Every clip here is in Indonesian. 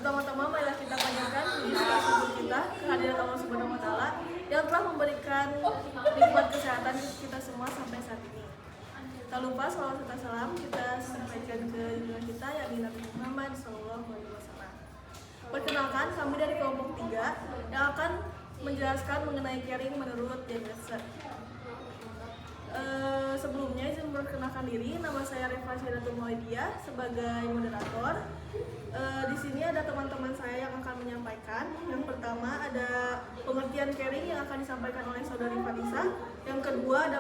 Pertama-tama marilah kita panjatkan puji syukur kita kehadirat Allah Subhanahu wa taala yang telah memberikan nikmat kesehatan kita semua sampai saat ini. Tak lupa salawat serta salam kita sampaikan ke junjungan kita yakni Nabi Muhammad SAW. Perkenalkan, kami dari kelompok 3 yang akan menjelaskan mengenai caring menurut Davidson. Sebelumnya izin memperkenalkan diri, nama saya Reva Syaratul Maulidia sebagai moderator. Di sini ada teman-teman saya yang akan menyampaikan. Yang pertama ada pengertian caring yang akan disampaikan oleh saudari Vanessa. Yang kedua ada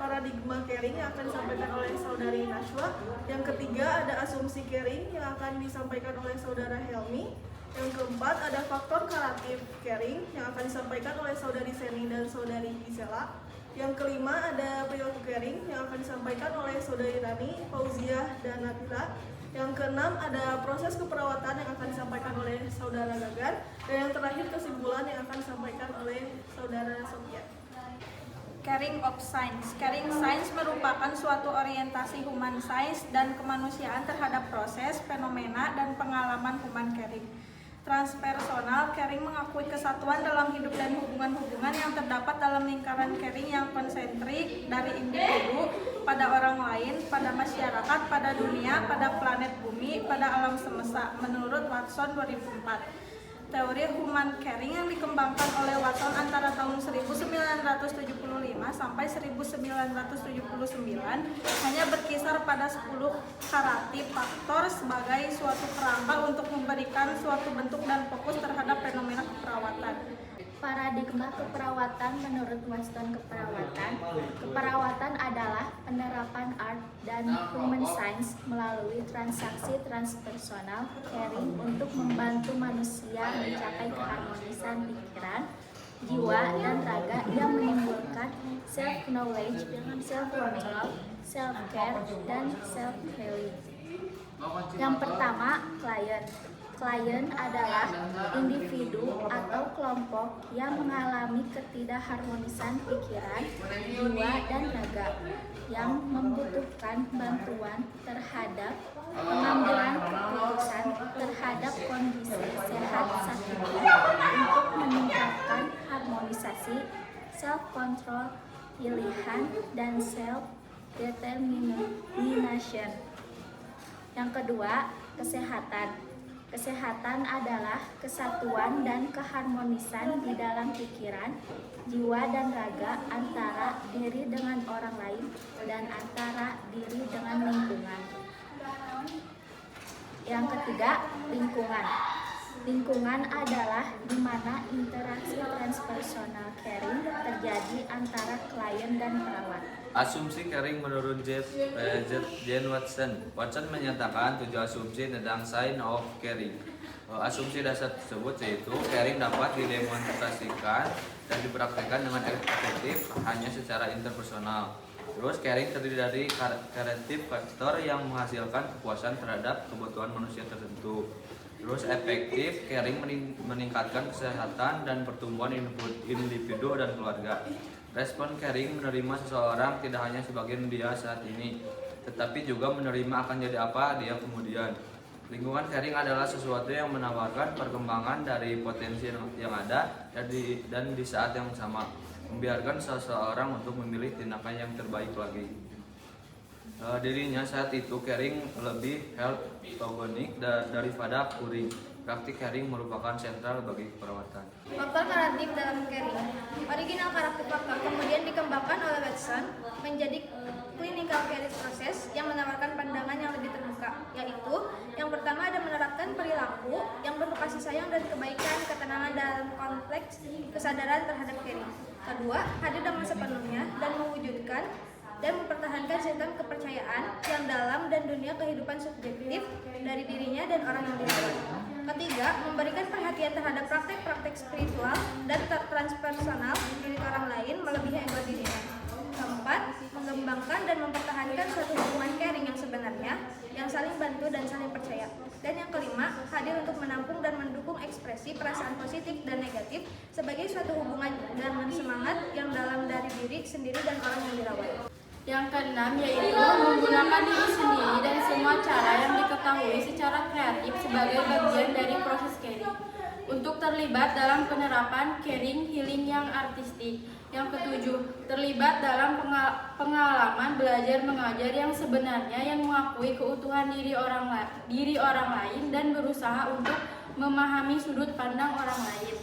paradigma caring yang akan disampaikan oleh saudari Nashwa. Yang ketiga ada asumsi caring yang akan disampaikan oleh saudara Helmi. Yang keempat ada faktor karatif caring yang akan disampaikan oleh saudari Seni dan saudari Gisela. Yang kelima ada perilaku caring yang akan disampaikan oleh saudari Rani, Fauziah, dan Natila. Yang keenam ada proses keperawatan yang akan disampaikan oleh saudara Gagar. Dan yang terakhir kesimpulan yang akan disampaikan oleh saudara Sofia. Caring of Science. Caring Science merupakan suatu orientasi human science dan kemanusiaan terhadap proses, fenomena, dan pengalaman human caring. Transpersonal caring mengakui kesatuan dalam hidup dan hubungan-hubungan yang terdapat dalam lingkaran caring yang konsentrik dari individu pada orang lain, pada masyarakat, pada dunia, pada planet bumi, pada alam semesta, menurut Watson 2004. Teori human caring yang dikembangkan oleh Watson antara tahun 1975 sampai 1979 hanya berkisar pada 10 karatif faktor sebagai suatu kerangka untuk memberikan suatu bentuk dan fokus terhadap fenomena keperawatan. Paradigma keperawatan menurut Watson keperawatan adalah penerapan art dan human science melalui transaksi transpersonal caring untuk membantu manusia mencapai keharmonisan pikiran, jiwa, dan raga yang menimbulkan self-knowledge, self-control, self-care, dan self-healing. Yang pertama, klien. Klien adalah individu atau kelompok yang mengalami ketidakharmonisan pikiran, jiwa, dan raga yang membutuhkan bantuan terhadap pengambilan keputusan terhadap kondisi sehat sakitnya untuk meningkatkan harmonisasi, self-control, pilihan, dan self-determination. Yang kedua, kesehatan. Kesehatan adalah kesatuan dan keharmonisan di dalam pikiran, jiwa, dan raga antara diri dengan orang lain dan antara diri dengan lingkungan. Yang ketiga, lingkungan. Lingkungan adalah di mana interaksi transpersonal caring terjadi antara klien dan perawat. Asumsi caring menurut Jane Watson. Watson menyatakan 7 asumsi tentang sign of caring. Asumsi dasar tersebut yaitu caring dapat didemonstrasikan dan dipraktikkan dengan efektif hanya secara interpersonal. Terus caring terdiri dari karatif faktor yang menghasilkan kepuasan terhadap kebutuhan manusia tertentu. Terus efektif caring meningkatkan kesehatan dan pertumbuhan individu dan keluarga. Respon caring menerima seseorang tidak hanya sebagian dia saat ini, tetapi juga menerima akan jadi apa dia kemudian. Lingkungan caring adalah sesuatu yang menawarkan perkembangan dari potensi yang ada dan di saat yang sama, membiarkan seseorang untuk memilih tindakan yang terbaik lagi. Dirinya saat itu caring lebih health-togonik daripada curing. Praktik caring merupakan sentral bagi keperawatan. Faktor karatif dalam caring. Original karatif faktor kemudian dikembangkan oleh Watson menjadi clinical caring process yang menawarkan pandangan yang lebih terbuka, yaitu yang pertama ada menerapkan perilaku yang penuh kasih sayang dan kebaikan, ketenangan dalam kompleks kesadaran terhadap caring. Kedua, hadir dengan sepenuhnya dan mewujudkan dan mempertahankan sistem kepercayaan yang dalam dan dunia kehidupan subjektif dari dirinya dan orang yang dirawat. Ketiga, memberikan perhatian terhadap praktek-praktek spiritual dan transpersonal diri orang lain melebihi ego dirinya. Keempat, mengembangkan dan mempertahankan suatu hubungan caring yang sebenarnya, yang saling bantu dan saling percaya. Dan yang kelima, hadir untuk menampung dan mendukung ekspresi perasaan positif dan negatif sebagai suatu hubungan dengan semangat yang dalam dari diri sendiri dan orang yang dirawat. Yang keenam yaitu menggunakan diri sendiri dan semua cara yang diketahui secara kreatif sebagai bagian dari proses caring untuk terlibat dalam penerapan caring healing yang artistik. Yang ketujuh, terlibat dalam pengalaman belajar mengajar yang sebenarnya yang mengakui keutuhan diri orang lain dan berusaha untuk memahami sudut pandang orang lain.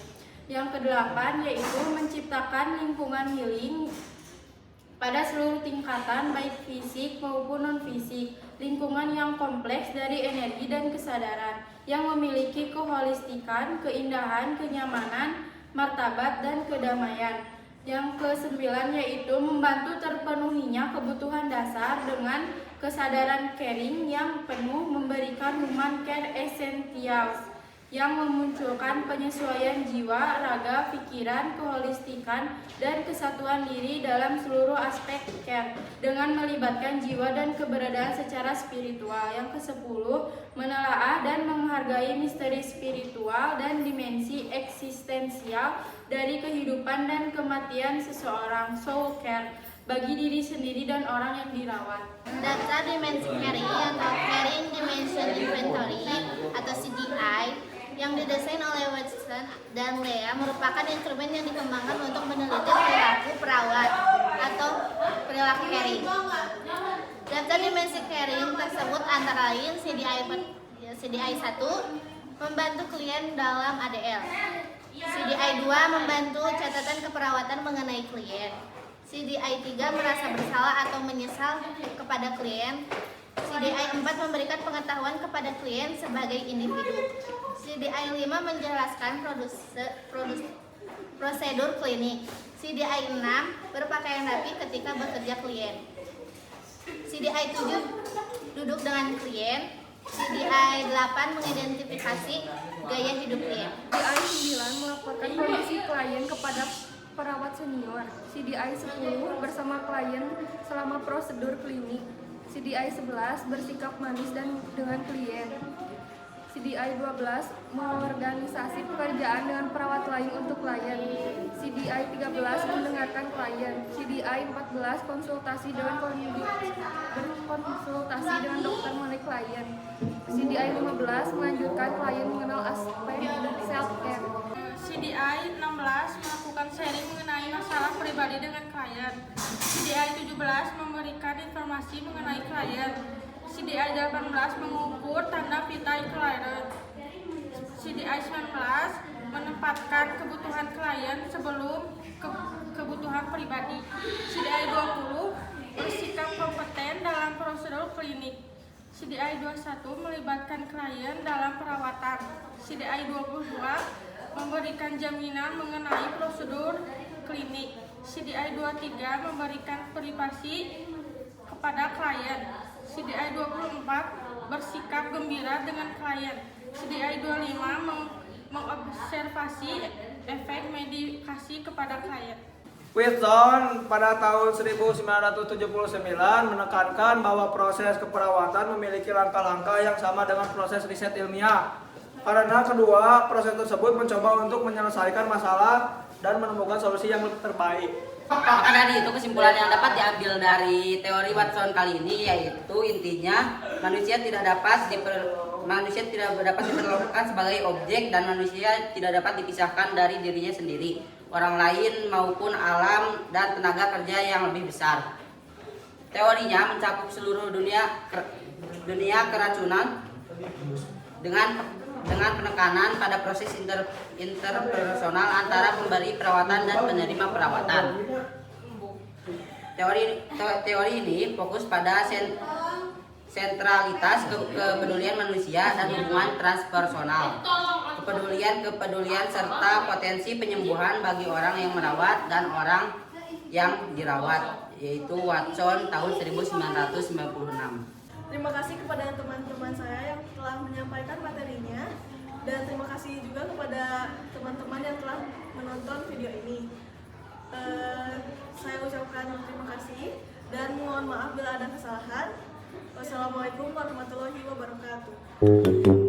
Yang kedelapan yaitu menciptakan lingkungan healing pada seluruh tingkatan baik fisik maupun non-fisik, lingkungan yang kompleks dari energi dan kesadaran yang memiliki keholistikan, keindahan, kenyamanan, martabat, dan kedamaian. Yang kesembilan yaitu membantu terpenuhinya kebutuhan dasar dengan kesadaran caring yang penuh, memberikan human care essentials yang memunculkan penyesuaian jiwa, raga, pikiran, keholistikan, dan kesatuan diri dalam seluruh aspek care dengan melibatkan jiwa dan keberadaan secara spiritual. Yang ke-10, menelaah dan menghargai misteri spiritual dan dimensi eksistensial dari kehidupan dan kematian seseorang, soul care, bagi diri sendiri dan orang yang dirawat. Data dimensi caring atau Caring Dimension Inventory atau CDI yang didesain oleh Watson dan Lea merupakan instrumen yang dikembangkan untuk meneliti perilaku perawat atau perilaku caring. Data dimensi caring tersebut antara lain CDI 1 membantu klien dalam ADL, CDI 2 membantu catatan keperawatan mengenai klien, CDI 3 merasa bersalah atau menyesal kepada klien, CDI 4 memberikan pengetahuan kepada klien sebagai individu, CDI 5 menjelaskan prosedur klinik, CDI 6 berpakaian rapi ketika bekerja klien, CDI 7 duduk dengan klien, CDI 8 mengidentifikasi gaya hidup klien. CDI 9 melaporkan kondisi klien kepada perawat senior. CDI 10 bersama klien selama prosedur klinik. CDI 11 bersikap manis dan dengan klien. CDI 12 mengorganisasi pekerjaan dengan perawat lain untuk klien. CDI 13 mendengarkan klien. CDI 14 berkonsultasi dengan dokter mengenai klien. CDI 15 melanjutkan klien mengenal aspek self care. CDI 16 melakukan sharing mengenai masalah pribadi dengan klien. CDI 17 memberikan informasi mengenai klien. CDI 18 mengukur tanda vital klien. CDI 19 menempatkan kebutuhan klien sebelum kebutuhan pribadi. CDI 20 bersikap kompeten dalam prosedur klinik. CDI 21 melibatkan klien dalam perawatan. CDI 22 memberikan jaminan mengenai prosedur klinik. CDI 23 memberikan privasi kepada klien. CDI 24 bersikap gembira dengan klien. CDI 25 mengobservasi efek medikasi kepada klien. Watson pada tahun 1979 menekankan bahwa proses keperawatan memiliki langkah-langkah yang sama dengan proses riset ilmiah. Karena kedua, proses tersebut mencoba untuk menyelesaikan masalah dan menemukan solusi yang terbaik. Maka dari itu kesimpulan yang dapat diambil dari teori Watson kali ini yaitu intinya manusia tidak dapat diperlakukan sebagai objek dan manusia tidak dapat dipisahkan dari dirinya sendiri, orang lain maupun alam dan tenaga kerja yang lebih besar. Teorinya mencakup seluruh dunia keracunan dengan penekanan pada proses interpersonal antara pemberi perawatan dan penerima perawatan. Teori ini fokus pada sentralitas kepedulian manusia dan hubungan transpersonal, kepedulian serta potensi penyembuhan bagi orang yang merawat dan orang yang dirawat, yaitu Watson tahun 1996. Terima kasih kepada teman-teman saya yang telah menyampaikan materinya, dan terima kasih juga kepada teman-teman yang telah menonton video ini. Saya ucapkan terima kasih dan mohon maaf bila ada kesalahan. Wassalamualaikum warahmatullahi wabarakatuh.